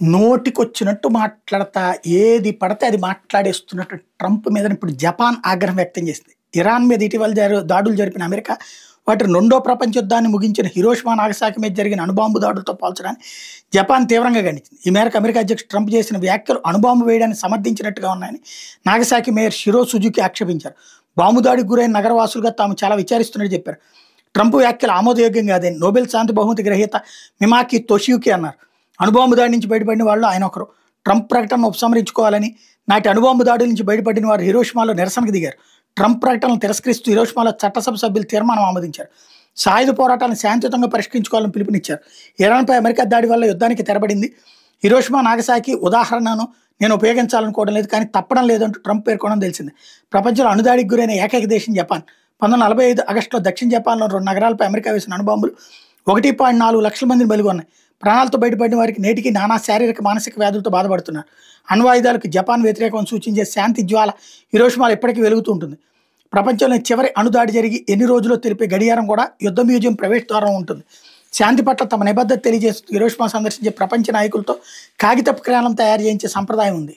నోటికొచ్చినట్టు మాట్లాడతా ఏది పడితే అది మాట్లాడేస్తున్నట్టు ట్రంప్ మీద ఇప్పుడు జపాన్ ఆగ్రహం వ్యక్తం చేసింది. ఇరాన్ మీద ఇటీవల దాడులు జరిపిన అమెరికా వాటి రెండో ప్రపంచ యుద్ధాన్ని ముగించిన హిరోషిమా నాగసాకి మీద జరిగిన అణుబాంబు దాడులతో పోల్చడాన్ని జపాన్ తీవ్రంగా ఖండించింది. ఈ మేరకు అమెరికా అధ్యక్షుడు ట్రంప్ చేసిన వ్యాఖ్యలు అణుబాంబు వేయడాన్ని సమర్థించినట్టుగా ఉన్నాయని నాగసాకి మేయర్ షిరో సుజుకి ఆక్షేపించారు. బాంబు దాడికి గురైన నగరవాసులుగా తాము చాలా విచారిస్తున్నట్టు చెప్పారు. ట్రంప్ వ్యాఖ్యలు ఆమోదయోగ్యం కాదని నోబెల్ శాంతి బహుమతి గ్రహీత మిమాకి తోషియుకి అన్నారు. అణుబాంబు దాడి నుంచి బయటపడిన వాళ్ళు ఆయన ఒకరు. ట్రంప్ ప్రకటనను ఉపసంహరించుకోవాలని, నాటి అణుబాంబు దాడుల నుంచి బయటపడిన వారు హిరోషిమాలో నిరసనకు దిగారు. ట్రంప్ ప్రకటనలు తిరస్కరిస్తూ హిరోషిమాలో చట్టసభ సభ్యులు తీర్మానం ఆమోదించారు. సాయుధ పోరాటాలను శాంతియుతంగా పరిష్కరించుకోవాలని పిలుపునిచ్చారు. ఇరాన్పై అమెరికా దాడి వల్ల యుద్ధానికి తెరబడింది. హిరోషిమా నాగసాకి ఉదాహరణను నేను ఉపయోగించాలనుకోవడం లేదు, కానీ తప్పడం లేదంటూ ట్రంప్ పేర్కొనడం తెలిసింది. ప్రపంచంలో అణుదాడికి గురైన ఏకైక దేశం జపాన్. 1945 ఆగస్టులో దక్షిణ జపాన్లో 2 నగరాలపై అమెరికా వేసిన అణుబాంబులు 1.4 లక్షల మందిని బలిగొన్నాయి. ప్రాణాలతో బయటపడిన వారికి నేటికి నానా శారీరక మానసిక వ్యాధులతో బాధపడుతున్నారు. అణ్వాయుధాలకు జపాన్ వ్యతిరేకం సూచించే శాంతి జ్వాల హిరోషిమాలో ఎప్పటికీ వెలుగుతూ ఉంటుంది. ప్రపంచంలోని చివరి అణుదాడి జరిగి ఎన్ని రోజులో తెలిపే గడియారం కూడా యుద్ధ మ్యూజియం ప్రవేశ ద్వారం ఉంటుంది. శాంతి పట్ల తమ నిబద్ధత తెలియజేస్తూ హిరోషిమా సందర్శించే ప్రపంచ నాయకులతో కాగితపు క్రాలం తయారు చేయించే సంప్రదాయం ఉంది.